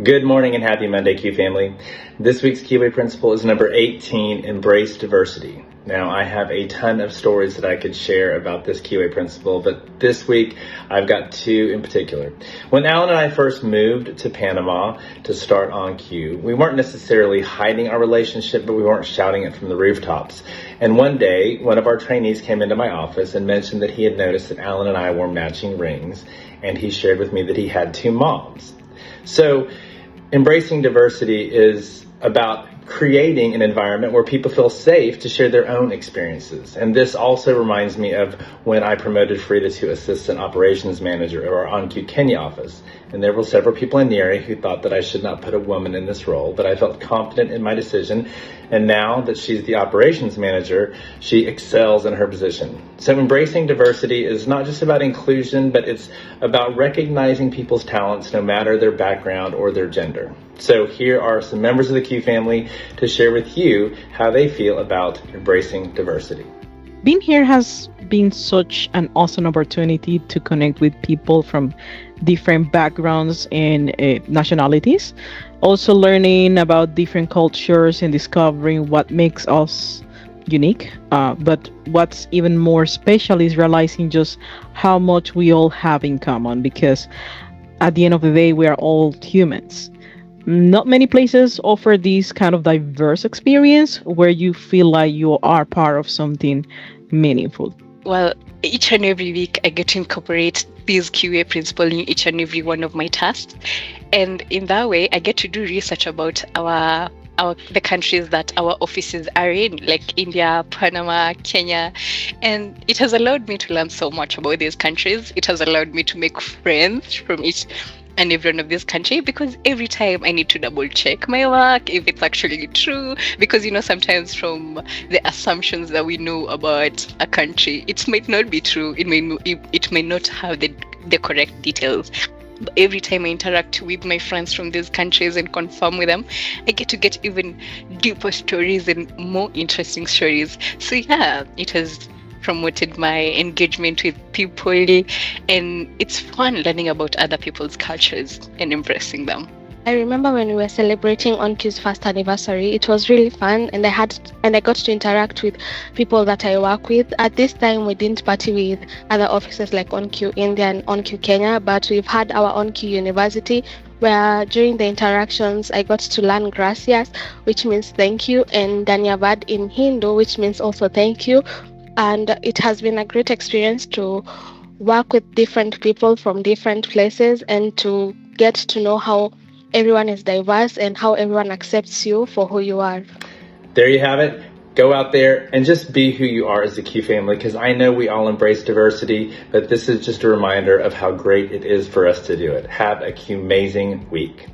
Good morning and happy Monday, Q family. This week's QWay Principle is number 18, Embrace Diversity. Now, I have a ton of stories that I could share about this QWay Principle, but this week I've got two in particular. When Alan and I first moved to Panama to start OnQ, we weren't necessarily hiding our relationship, but we weren't shouting it from the rooftops. And one day, one of our trainees came into my office and mentioned that he had noticed that Alan and I wore matching rings, and he shared with me that he had two moms. So, embracing diversity is about creating an environment where people feel safe to share their own experiences. And this also reminds me of when I promoted Frida to Assistant Operations Manager at our OnQ Kenya office. And there were several people in the area who thought that I should not put a woman in this role, but I felt confident in my decision. And now that she's the operations manager, she excels in her position. So embracing diversity is not just about inclusion, but it's about recognizing people's talents no matter their background or their gender. So here are some members of the Q family to share with you how they feel about embracing diversity. Being here has been such an awesome opportunity to connect with people from different backgrounds and nationalities. Also learning about different cultures and discovering what makes us unique. But what's even more special is realizing just how much we all have in common, because at the end of the day, we are all humans. Not many places offer this kind of diverse experience where you feel like you are part of something meaningful. Well, each and every week I get to incorporate this QA principle in each and every one of my tasks. And in that way, I get to do research about the countries that our offices are in, like India, Panama, Kenya. And it has allowed me to learn so much about these countries. It has allowed me to make friends from each and every one of this country, because every time I need to double check my work if it's actually true, because sometimes from the assumptions that we know about a country, it might not be true. It may not have the correct details. But every time I interact with my friends from these countries and confirm with them, I get even deeper stories and more interesting stories. So yeah, it has promoted my engagement with people, and it's fun learning about other people's cultures and embracing them. I remember when we were celebrating OnQ's first anniversary, it was really fun, and I got to interact with people that I work with. At this time, we didn't party with other offices like OnQ India and OnQ Kenya, but we've had our OnQ University, where during the interactions, I got to learn gracias, which means thank you, and Dhanyavad in Hindu, which means also thank you. And it has been a great experience to work with different people from different places and to get to know how everyone is diverse and how everyone accepts you for who you are. There you have it. Go out there and just be who you are as a Q family, because I know we all embrace diversity, but this is just a reminder of how great it is for us to do it. Have a Q-amazing week.